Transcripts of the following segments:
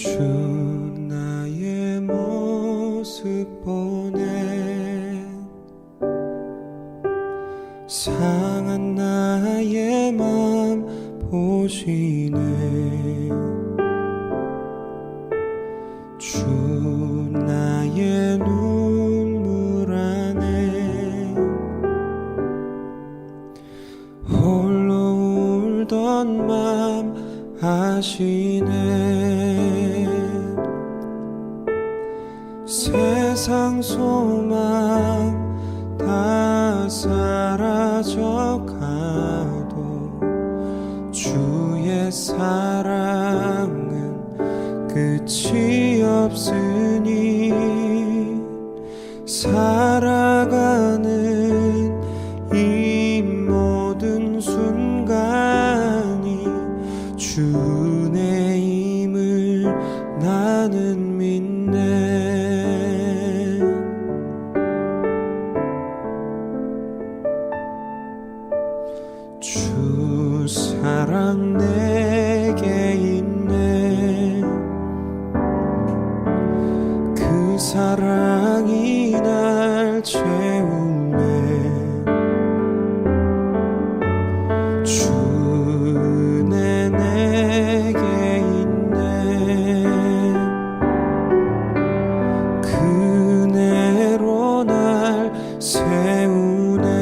주 나의 모습 보네 상한 나의 맘 보시네 주 나의 눈물 안에 홀로 울던 맘 아시네 세상 소망 다 사라져가도 주의 사랑은 끝이 없으니 살아가는 이 모든 순간이 주의 힘을 나는 믿네 주 사랑 내게 있네 그 사랑이 날 채우네 주네 내게 있네 그네로 날 세우네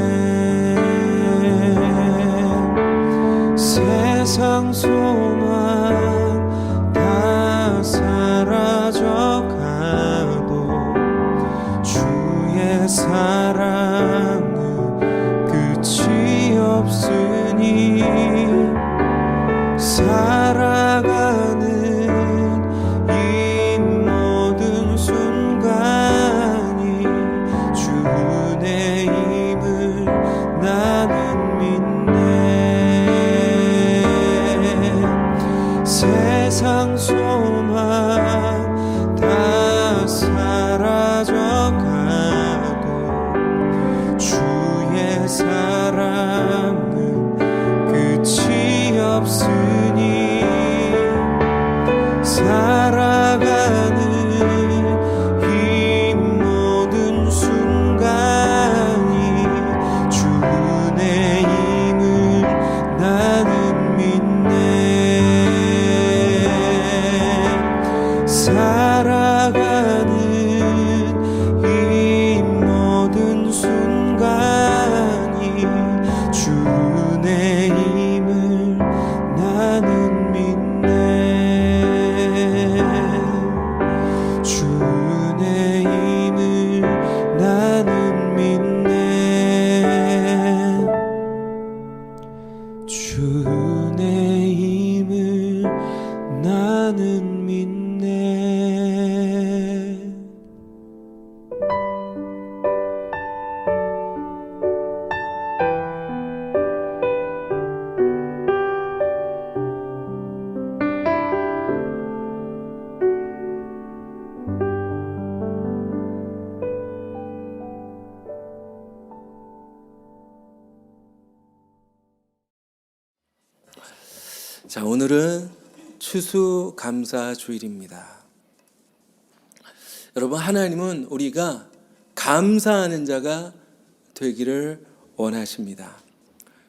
세상 소망 다 사라져가도 주의 사랑은 끝이 없으니 살아가는 이 모든 순간이 주의 힘을 나는 믿네 세상 소망 다 사라져가도 주의 사랑은 끝이 없으니 살아가는 이 모든 순간이 주의 힘을 나는 믿네 살아가는 이 모든 순간이 주의 힘을 나는 믿네 주의 힘을 나는 믿네 주의 힘을 나는 믿네 자, 오늘은 추수감사주일입니다. 여러분, 하나님은 우리가 감사하는 자가 되기를 원하십니다.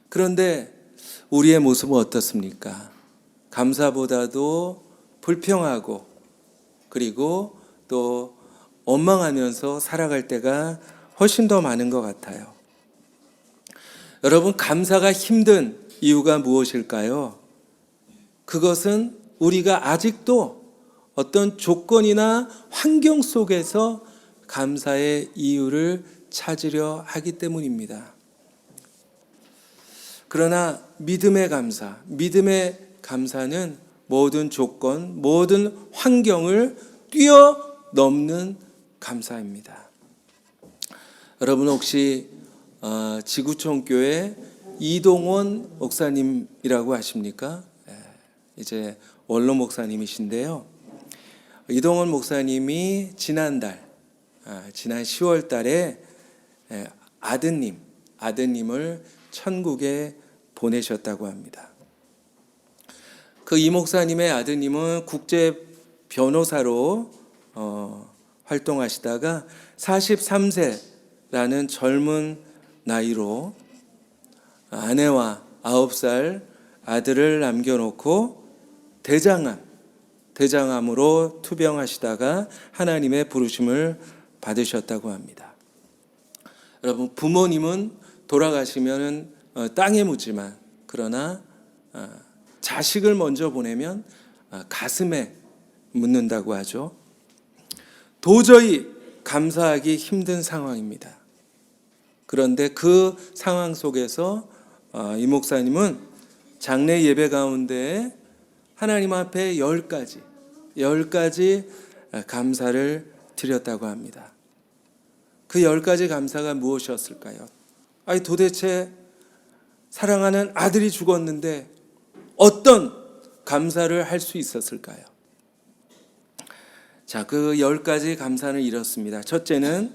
그런데 우리의 모습은 어떻습니까? 감사보다도 불평하고 그리고 또 원망하면서 살아갈 때가 훨씬 더 많은 것 같아요. 여러분, 감사가 힘든 이유가 무엇일까요? 그것은 우리가 아직도 어떤 조건이나 환경 속에서 감사의 이유를 찾으려 하기 때문입니다. 그러나 믿음의 감사는 모든 조건, 모든 환경을 뛰어넘는 감사입니다. 여러분 혹시 지구촌교회 이동원 목사님이라고 아십니까? 이제 원로 목사님이신데요. 이동원 목사님이 지난 10월 달에 아드님을 천국에 보내셨다고 합니다. 그 이 목사님의 아드님은 국제 변호사로 활동하시다가 43세라는 젊은 나이로 아내와 9살 아들을 남겨놓고 대장암으로 투병하시다가 하나님의 부르심을 받으셨다고 합니다. 여러분, 부모님은 돌아가시면 땅에 묻지만, 그러나 자식을 먼저 보내면 가슴에 묻는다고 하죠. 도저히 감사하기 힘든 상황입니다. 그런데 그 상황 속에서 이 목사님은 장례 예배 가운데 하나님 앞에 10가지 감사를 드렸다고 합니다. 그 10가지 감사가 무엇이었을까요? 아니, 도대체 사랑하는 아들이 죽었는데 어떤 감사를 할 수 있었을까요? 자, 그 10가지 감사는 이렇습니다. 첫째는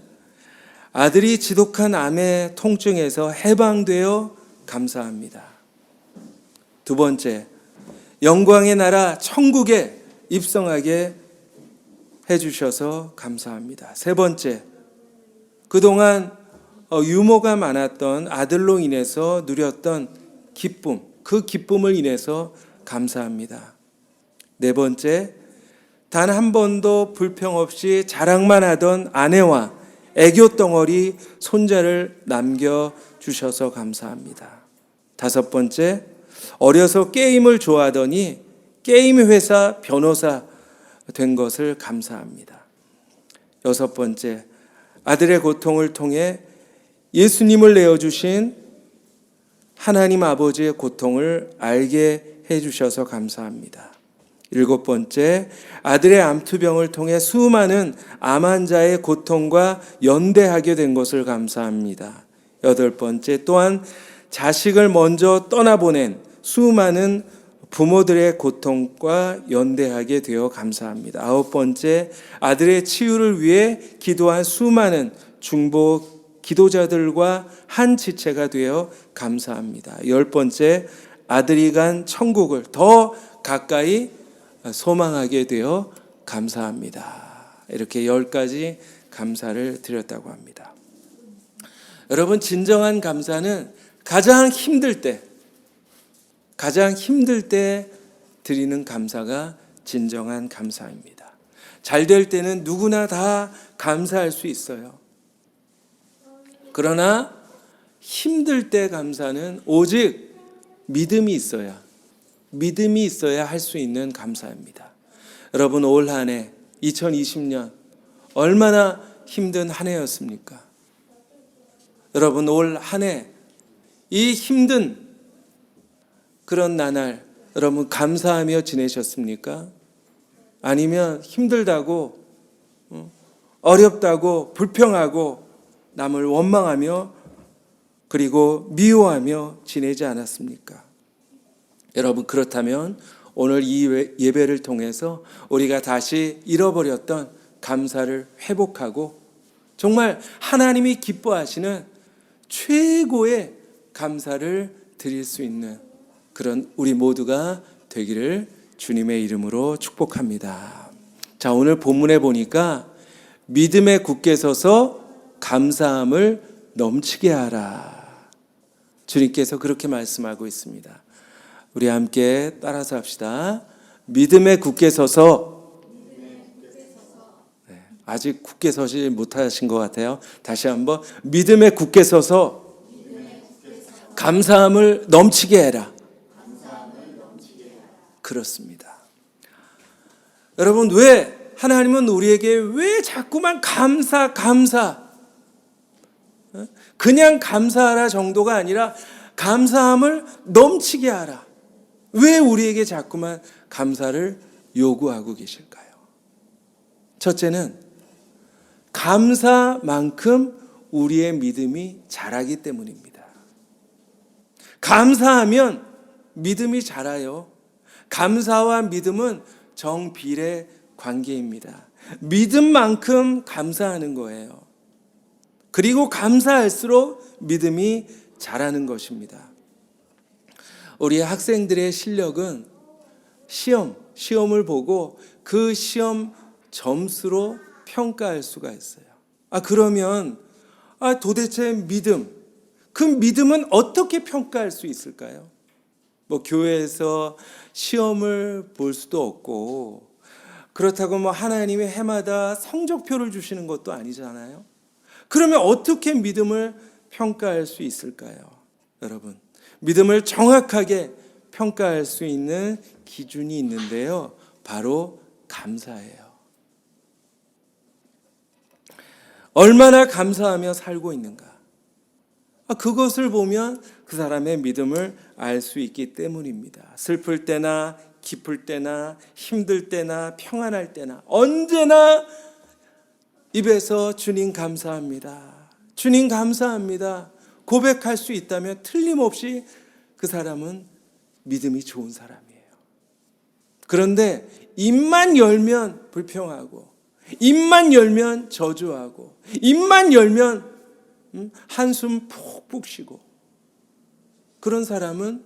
아들이 지독한 암의 통증에서 해방되어 감사합니다. 두 번째, 영광의 나라 천국에 입성하게 해주셔서 감사합니다. 세 번째, 그동안 유모가 많았던 아들로 인해서 누렸던 기쁨, 그 기쁨을 인해서 감사합니다. 네 번째, 단 한 번도 불평 없이 자랑만 하던 아내와 애교 덩어리 손자를 남겨주셔서 감사합니다. 다섯 번째, 어려서 게임을 좋아하더니 게임 회사 변호사 된 것을 감사합니다. 여섯 번째, 아들의 고통을 통해 예수님을 내어주신 하나님 아버지의 고통을 알게 해주셔서 감사합니다. 일곱 번째, 아들의 암투병을 통해 수많은 암 환자의 고통과 연대하게 된 것을 감사합니다. 여덟 번째, 또한 자식을 먼저 떠나보낸 수많은 부모들의 고통과 연대하게 되어 감사합니다. 아홉 번째, 아들의 치유를 위해 기도한 수많은 중보 기도자들과 한 지체가 되어 감사합니다. 열 번째, 아들이 간 천국을 더 가까이 소망하게 되어 감사합니다. 이렇게 10가지 감사를 드렸다고 합니다. 여러분, 진정한 감사는 가장 힘들 때 드리는 감사가 진정한 감사입니다. 잘 될 때는 누구나 다 감사할 수 있어요. 그러나 힘들 때 감사는 오직 믿음이 있어야 할 수 있는 감사입니다. 여러분, 올 한 해 2020년 얼마나 힘든 한 해였습니까? 여러분, 올 한 해 이 힘든 그런 나날 여러분 감사하며 지내셨습니까? 아니면 힘들다고 어렵다고 불평하고 남을 원망하며 그리고 미워하며 지내지 않았습니까? 여러분, 그렇다면 오늘 이 예배를 통해서 우리가 다시 잃어버렸던 감사를 회복하고 정말 하나님이 기뻐하시는 최고의 감사를 드릴 수 있는 그런 우리 모두가 되기를 주님의 이름으로 축복합니다. 자, 오늘 본문에 보니까 믿음에 굳게 서서 감사함을 넘치게 하라. 주님께서 그렇게 말씀하고 있습니다. 우리 함께 따라서 합시다. 믿음에 굳게 서서. 네, 아직 굳게 서지 못하신 것 같아요. 다시 한번 믿음에 굳게 서서 감사함을 넘치게 해라. 그렇습니다. 여러분, 왜 하나님은 우리에게 왜 자꾸만 감사 그냥 감사하라 정도가 아니라 감사함을 넘치게 하라. 왜 우리에게 자꾸만 감사를 요구하고 계실까요? 첫째는 감사만큼 우리의 믿음이 자라기 때문입니다. 감사하면 믿음이 자라요. 감사와 믿음은 정비례 관계입니다. 믿음만큼 감사하는 거예요. 그리고 감사할수록 믿음이 자라는 것입니다. 우리 학생들의 실력은 시험, 시험을 보고 그 시험 점수로 평가할 수가 있어요. 그러면 도대체 그 믿음은 어떻게 평가할 수 있을까요? 교회에서 시험을 볼 수도 없고, 그렇다고 하나님이 해마다 성적표를 주시는 것도 아니잖아요. 그러면 어떻게 믿음을 평가할 수 있을까요? 여러분, 믿음을 정확하게 평가할 수 있는 기준이 있는데요. 바로 감사예요. 얼마나 감사하며 살고 있는가. 그것을 보면 그 사람의 믿음을 알 수 있기 때문입니다. 슬플 때나 기쁠 때나 힘들 때나 평안할 때나 언제나 입에서 주님 감사합니다. 주님 감사합니다. 고백할 수 있다면 틀림없이 그 사람은 믿음이 좋은 사람이에요. 그런데 입만 열면 불평하고, 입만 열면 저주하고, 입만 열면 한숨 푹푹 쉬고, 그런 사람은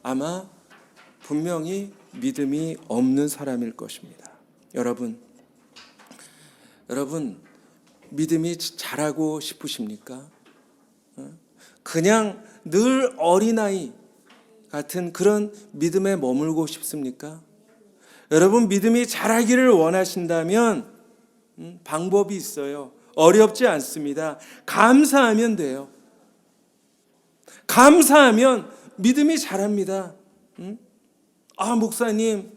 아마 분명히 믿음이 없는 사람일 것입니다. 여러분 믿음이 자라고 싶으십니까? 그냥 늘 어린아이 같은 그런 믿음에 머물고 싶습니까? 여러분, 믿음이 자라기를 원하신다면 방법이 있어요. 어렵지 않습니다. 감사하면 돼요. 감사하면 믿음이 자랍니다. 목사님,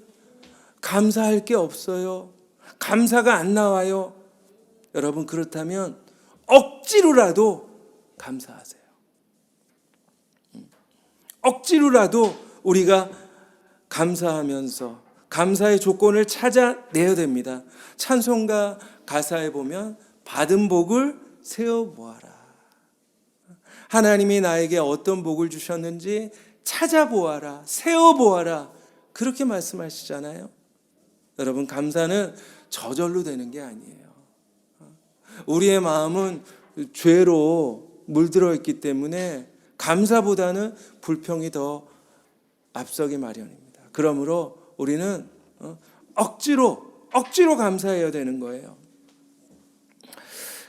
감사할 게 없어요. 감사가 안 나와요. 여러분, 그렇다면 억지로라도 감사하세요. 억지로라도 우리가 감사하면서 감사의 조건을 찾아내야 됩니다. 찬송가 가사에 보면 받은 복을 세어보아라. 하나님이 나에게 어떤 복을 주셨는지 찾아보아라, 세어보아라, 그렇게 말씀하시잖아요. 여러분, 감사는 저절로 되는 게 아니에요. 우리의 마음은 죄로 물들어 있기 때문에 감사보다는 불평이 더 앞서기 마련입니다. 그러므로 우리는 억지로 감사해야 되는 거예요.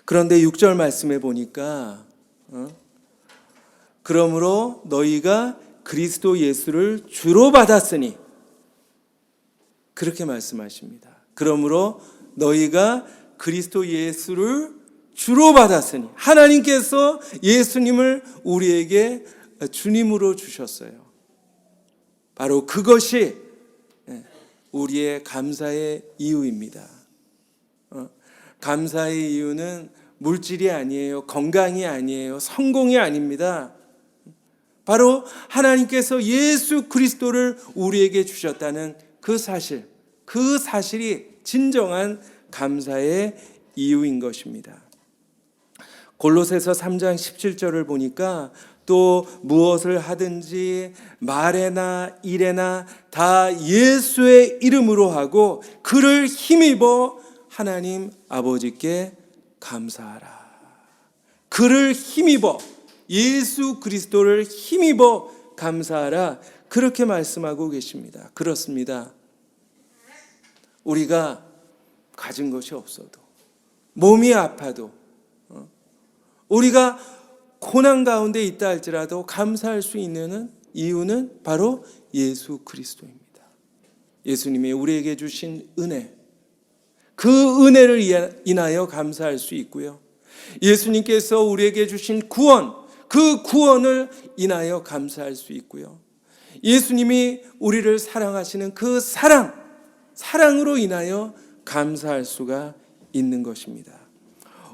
그런데 6절 말씀에 보니까 그러므로 너희가 그리스도 예수를 주로 받았으니, 그렇게 말씀하십니다. 그러므로 너희가 그리스도 예수를 주로 받았으니, 하나님께서 예수님을 우리에게 주님으로 주셨어요. 바로 그것이 우리의 감사의 이유입니다. 감사의 이유는 물질이 아니에요. 건강이 아니에요. 성공이 아닙니다. 바로 하나님께서 예수 그리스도를 우리에게 주셨다는 그 사실이 진정한 감사의 이유인 것입니다. 골로새서 3장 17절을 보니까 또 무엇을 하든지 말에나 일에나 다 예수의 이름으로 하고 그를 힘입어 하나님 아버지께 감사하라. 그를 힘입어, 예수 그리스도를 힘입어 감사하라, 그렇게 말씀하고 계십니다. 그렇습니다. 우리가 가진 것이 없어도, 몸이 아파도, 우리가 고난 가운데 있다 할지라도 감사할 수 있는 이유는 바로 예수 그리스도입니다. 예수님이 우리에게 주신 은혜, 그 은혜를 인하여 감사할 수 있고요. 예수님께서 우리에게 주신 구원, 그 구원을 인하여 감사할 수 있고요. 예수님이 우리를 사랑하시는 그 사랑으로 인하여 감사할 수가 있는 것입니다.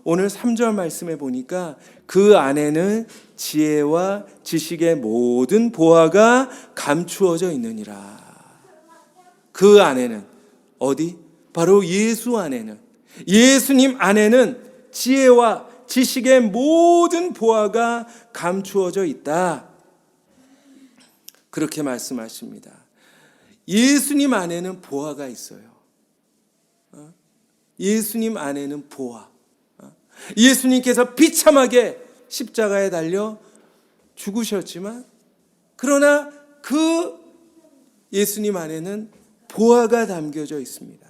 오늘 3절 말씀에 보니까 그 안에는 지혜와 지식의 모든 보화가 감추어져 있느니라. 그 안에는 어디? 바로 예수 안에는, 예수님 안에는 지혜와 지식의 모든 보화가 감추어져 있다. 그렇게 말씀하십니다. 예수님 안에는 보화가 있어요. 예수님 안에는 보화. 예수님께서 비참하게 십자가에 달려 죽으셨지만, 그러나 그 예수님 안에는 보화가 담겨져 있습니다.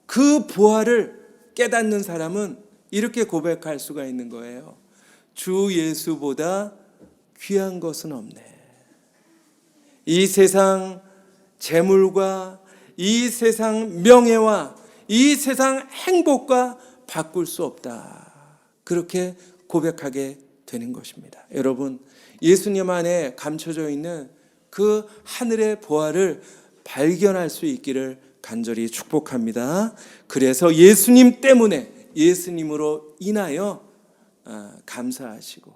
그 보화를 깨닫는 사람은 이렇게 고백할 수가 있는 거예요. 주 예수보다 귀한 것은 없네. 이 세상 재물과 이 세상 명예와 이 세상 행복과 바꿀 수 없다. 그렇게 고백하게 되는 것입니다. 여러분, 예수님 안에 감춰져 있는 그 하늘의 보화를 발견할 수 있기를 간절히 축복합니다. 그래서 예수님 때문에, 예수님으로 인하여 감사하시고,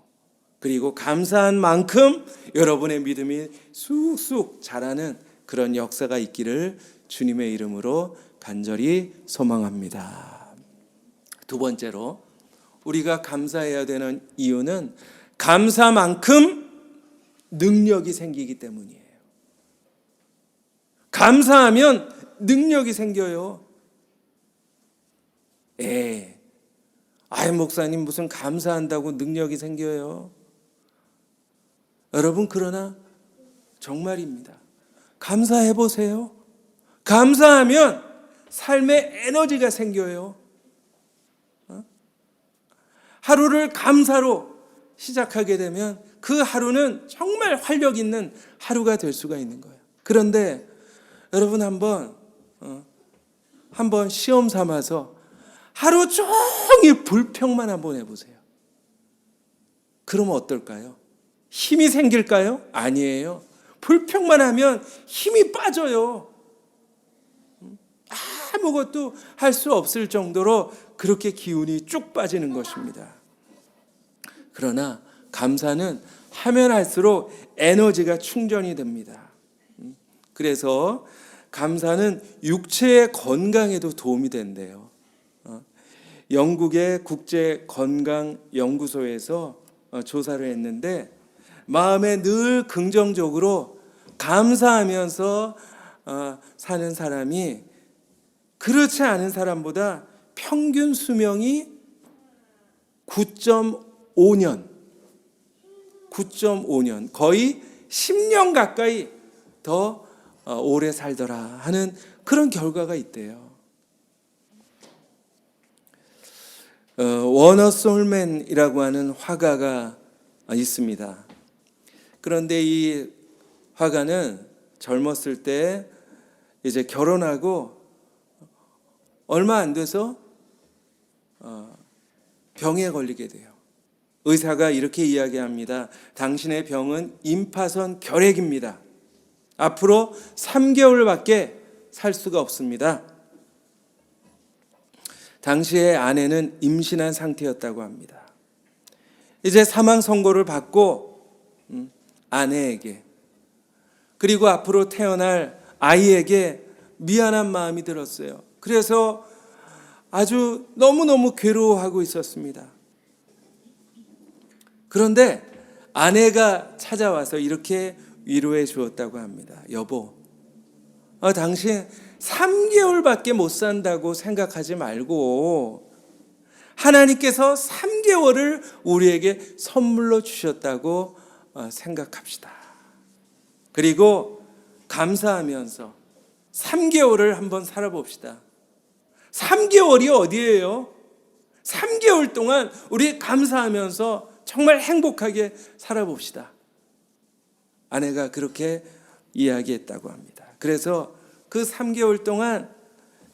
그리고 감사한 만큼 여러분의 믿음이 쑥쑥 자라는 그런 역사가 있기를 주님의 이름으로 간절히 소망합니다. 두 번째로 우리가 감사해야 되는 이유는 감사만큼 능력이 생기기 때문이에요. 감사하면 능력이 생겨요. 목사님 무슨 감사한다고 능력이 생겨요? 여러분, 그러나 정말입니다. 감사해 보세요. 감사하면 삶에 에너지가 생겨요. 하루를 감사로 시작하게 되면 그 하루는 정말 활력 있는 하루가 될 수가 있는 거예요. 그런데 여러분, 한번 시험 삼아서 하루 종일 불평만 한번 해보세요. 그러면 어떨까요? 힘이 생길까요? 아니에요. 불평만 하면 힘이 빠져요. 아무것도 할 수 없을 정도로 그렇게 기운이 쭉 빠지는 것입니다. 그러나 감사는 하면 할수록 에너지가 충전이 됩니다. 그래서 감사는 육체의 건강에도 도움이 된대요. 영국의 국제건강연구소에서 조사를 했는데, 마음에 늘 긍정적으로 감사하면서 사는 사람이 그렇지 않은 사람보다 평균 수명이 9.5년, 거의 10년 가까이 더 오래 살더라 하는 그런 결과가 있대요. 워너 솔맨이라고 하는 화가가 있습니다. 그런데 이 화가는 젊었을 때 이제 결혼하고 얼마 안 돼서 병에 걸리게 돼요. 의사가 이렇게 이야기합니다. 당신의 병은 임파선 결핵입니다. 앞으로 3개월밖에 살 수가 없습니다. 당시에 아내는 임신한 상태였다고 합니다. 이제 사망 선고를 받고 아내에게, 그리고 앞으로 태어날 아이에게 미안한 마음이 들었어요. 그래서 아주 너무너무 괴로워하고 있었습니다. 그런데 아내가 찾아와서 이렇게 위로해 주었다고 합니다. 여보, 당신 3개월밖에 못 산다고 생각하지 말고 하나님께서 3개월을 우리에게 선물로 주셨다고 생각합시다. 그리고 감사하면서 3개월을 한번 살아봅시다. 3개월이 어디예요? 3개월 동안 우리 감사하면서 정말 행복하게 살아봅시다. 아내가 그렇게 이야기했다고 합니다. 그래서 그 3개월 동안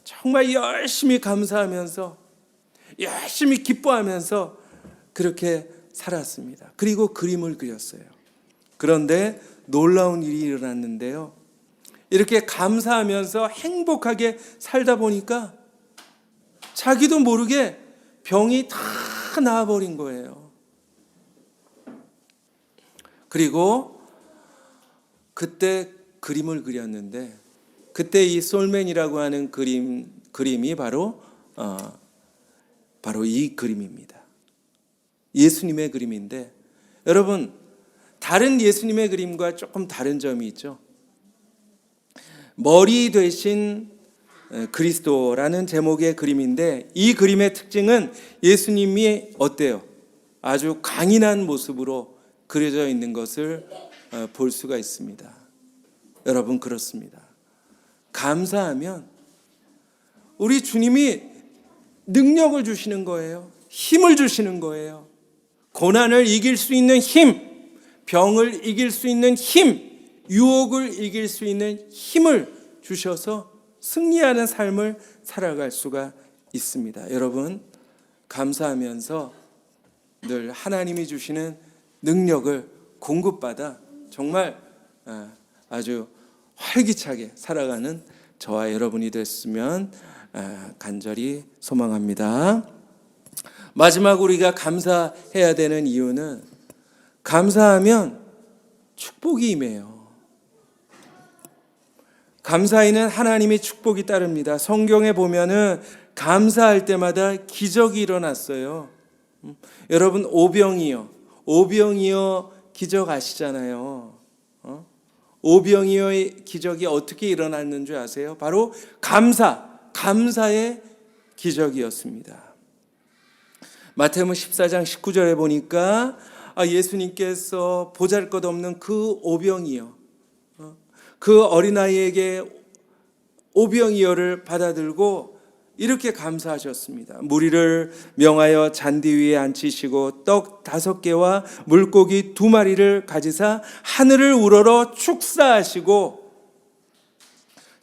정말 열심히 감사하면서 열심히 기뻐하면서 그렇게 살았습니다. 그리고 그림을 그렸어요. 그런데 놀라운 일이 일어났는데요. 이렇게 감사하면서 행복하게 살다 보니까 자기도 모르게 병이 다 나아버린 거예요. 그리고 그때 그림을 그렸는데, 그때 이 솔맨이라고 하는 그림이 바로 이 그림입니다. 예수님의 그림인데, 여러분, 다른 예수님의 그림과 조금 다른 점이 있죠. 머리 대신 그리스도라는 제목의 그림인데, 이 그림의 특징은 예수님이 어때요? 아주 강인한 모습으로 그려져 있는 것을 볼 수가 있습니다. 여러분, 그렇습니다. 감사하면 우리 주님이 능력을 주시는 거예요. 힘을 주시는 거예요. 고난을 이길 수 있는 힘, 병을 이길 수 있는 힘, 유혹을 이길 수 있는 힘을 주셔서 승리하는 삶을 살아갈 수가 있습니다. 여러분, 감사하면서 늘 하나님이 주시는 능력을 공급받아 정말 아주 활기차게 살아가는 저와 여러분이 됐으면 간절히 소망합니다. 마지막 우리가 감사해야 되는 이유는 감사하면 축복이 임해요. 감사에는 하나님의 축복이 따릅니다. 성경에 보면은 감사할 때마다 기적이 일어났어요. 여러분 오병이어 기적 아시잖아요. 오병이어의 기적이 어떻게 일어났는 줄 아세요? 바로 감사의 기적이었습니다. 마태복음 14장 19절에 보니까 예수님께서 보잘것없는 그 오병이어, 그 어린아이에게 오병이어를 받아들고 이렇게 감사하셨습니다. 무리를 명하여 잔디 위에 앉히시고 떡 5개와 물고기 2마리를 가지사 하늘을 우러러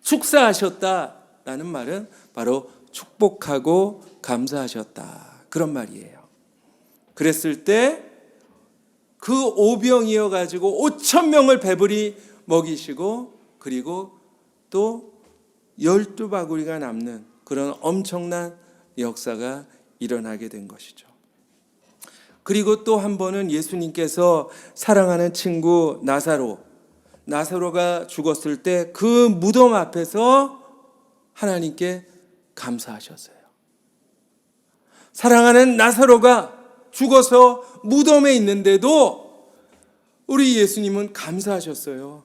축사하셨다라는 말은 바로 축복하고 감사하셨다, 그런 말이에요. 그랬을 때 그 오병이어 가지고 5,000명을 배불리 먹이시고 그리고 또 12바구리가 남는 그런 엄청난 역사가 일어나게 된 것이죠. 그리고 또 한 번은 예수님께서 사랑하는 친구 나사로가 죽었을 때 그 무덤 앞에서 하나님께 감사하셨어요. 사랑하는 나사로가 죽어서 무덤에 있는데도 우리 예수님은 감사하셨어요.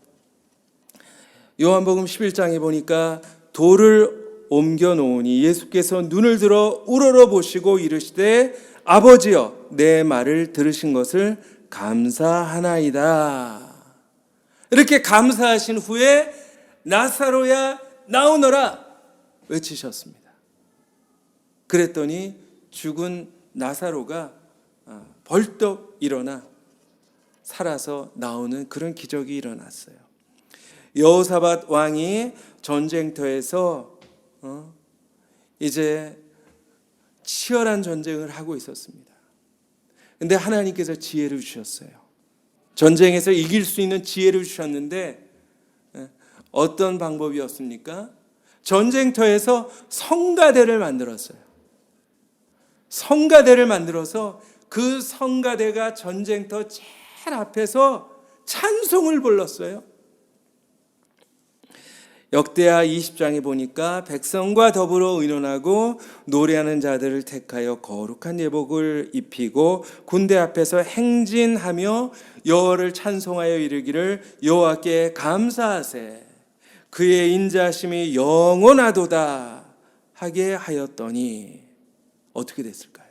요한복음 11장에 보니까 돌을 옮겨 놓으니 예수께서 눈을 들어 우러러 보시고 이르시되 아버지여 내 말을 들으신 것을 감사하나이다. 이렇게 감사하신 후에 나사로야 나오너라 외치셨습니다. 그랬더니 죽은 나사로가 벌떡 일어나 살아서 나오는 그런 기적이 일어났어요. 여호사밧 왕이 전쟁터에서 이제 치열한 전쟁을 하고 있었습니다. 근데 하나님께서 지혜를 주셨어요. 전쟁에서 이길 수 있는 지혜를 주셨는데 어떤 방법이었습니까? 전쟁터에서 성가대를 만들었어요. 성가대를 만들어서 그 성가대가 전쟁터 제일 앞에서 찬송을 불렀어요. 역대하 20장에 보니까 백성과 더불어 의논하고 노래하는 자들을 택하여 거룩한 예복을 입히고 군대 앞에서 행진하며 여호와를 찬송하여 이르기를 여호와께 감사하세 그의 인자하심이 영원하도다 하게 하였더니 어떻게 됐을까요?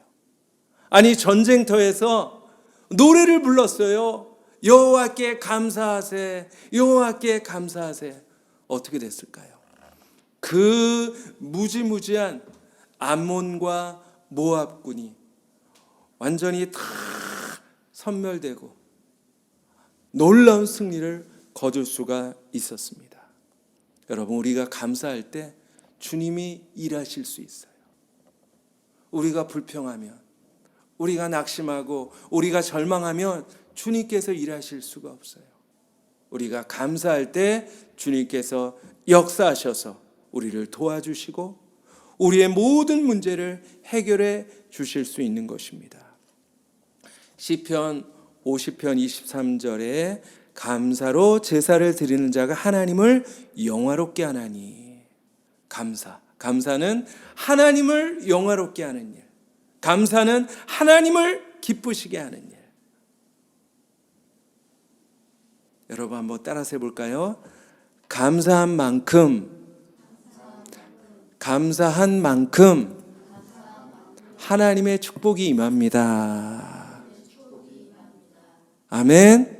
아니 전쟁터에서 노래를 불렀어요. 여호와께 감사하세 여호와께 감사하세. 어떻게 됐을까요? 그 무지무지한 암몬과 모압군이 완전히 다 섬멸되고 놀라운 승리를 거둘 수가 있었습니다. 여러분, 우리가 감사할 때 주님이 일하실 수 있어요. 우리가 불평하면, 우리가 낙심하고 우리가 절망하면 주님께서 일하실 수가 없어요. 우리가 감사할 때 주님께서 역사하셔서 우리를 도와주시고 우리의 모든 문제를 해결해 주실 수 있는 것입니다. 시편 50편 23절에 감사로 제사를 드리는 자가 하나님을 영화롭게 하나니. 감사는 하나님을 영화롭게 하는 일, 감사는 하나님을 기쁘시게 하는 일. 여러분 한번 따라서 해볼까요? 감사한 만큼 하나님의 축복이 임합니다. 아멘.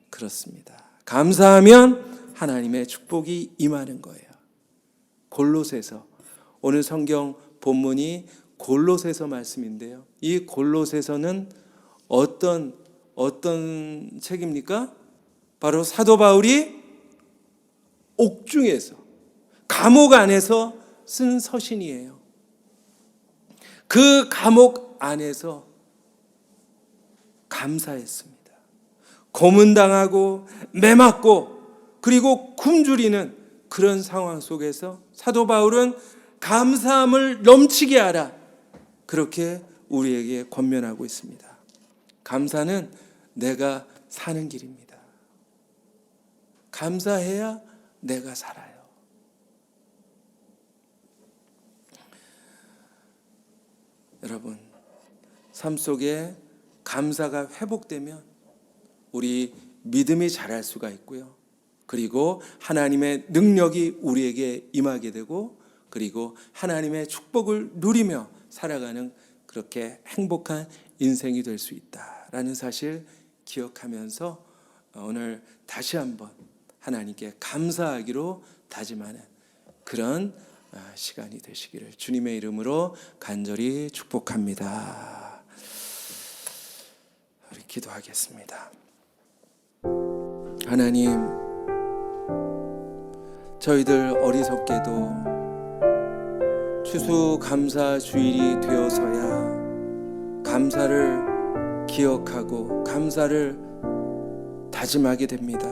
그렇습니다. 감사하면 하나님의 축복이 임하는 거예요. 골로새서. 오늘 성경 본문이 골로새서 말씀인데요. 이 골로새서는 어떤 책입니까? 바로 사도 바울이 옥중에서, 감옥 안에서 쓴 서신이에요. 그 감옥 안에서 감사했습니다. 고문당하고 매맞고 그리고 굶주리는 그런 상황 속에서 사도 바울은 감사함을 넘치게 하라, 그렇게 우리에게 권면하고 있습니다. 감사는 내가 사는 길입니다. 감사해야 내가 살아요. 여러분, 삶 속에 감사가 회복되면 우리 믿음이 자랄 수가 있고요. 그리고 하나님의 능력이 우리에게 임하게 되고, 그리고 하나님의 축복을 누리며 살아가는 그렇게 행복한 인생이 될 수 있다라는 사실 기억하면서 오늘 다시 한번 하나님께 감사하기로 다짐하는 그런 시간이 되시기를 주님의 이름으로 간절히 축복합니다. 우리 기도하겠습니다. 하나님, 저희들 어리석게도 추수감사 주일이 되어서야 감사를 기억하고 감사를 다짐하게 됩니다.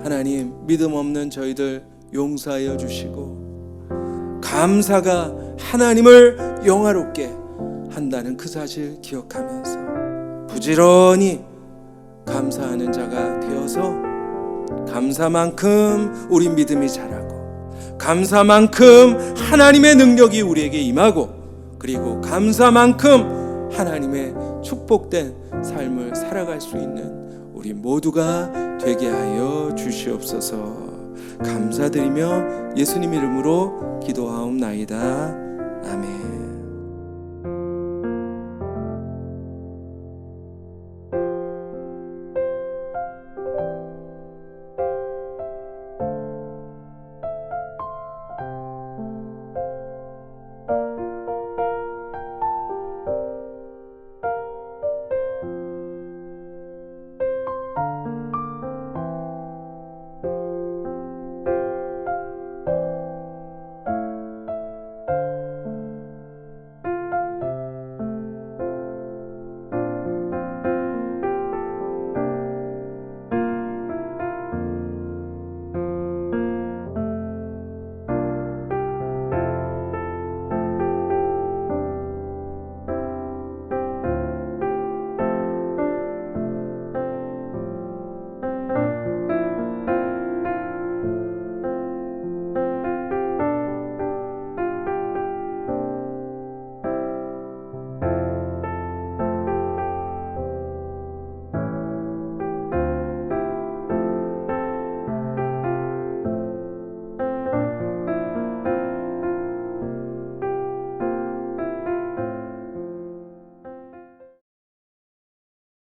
하나님, 믿음 없는 저희들 용서하여 주시고 감사가 하나님을 영화롭게 한다는 그 사실 기억하면서 부지런히 감사하는 자가 되어서 감사만큼 우리 믿음이 자라고, 감사만큼 하나님의 능력이 우리에게 임하고, 그리고 감사만큼 하나님의 축복된 삶을 살아갈 수 있는 우리 모두가 되게 하여 주시옵소서. 감사드리며 예수님 이름으로 기도하옵나이다. 아멘.